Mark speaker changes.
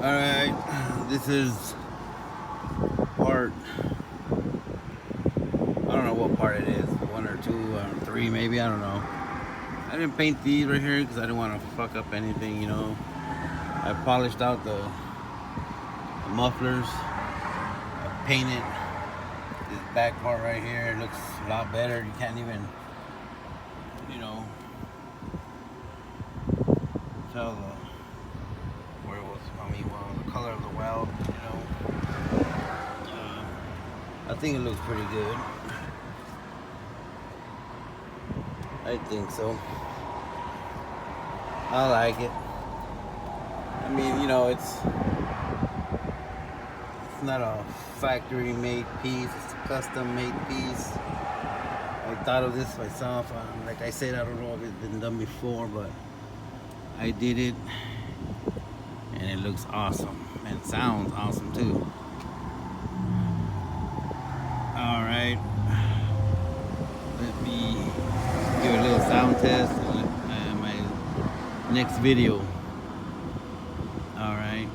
Speaker 1: Alright, this is part, I don't know what part it is, 1 or 2 or 3 maybe, I don't know. I didn't paint these right here because I didn't want to fuck up anything, you know. I polished out the mufflers, I painted this back part right here. It looks a lot better. You can't even, you know, tell the the color of the weld, you know. I think it looks pretty good. I think so. I like it. I mean, you know, it's not a factory made piece, it's a custom made piece. I thought of this myself. Like I said, I don't know if it's been done before, but I did it and it looks awesome and sounds awesome too. Alright, let me give a little sound test in my next video. Alright.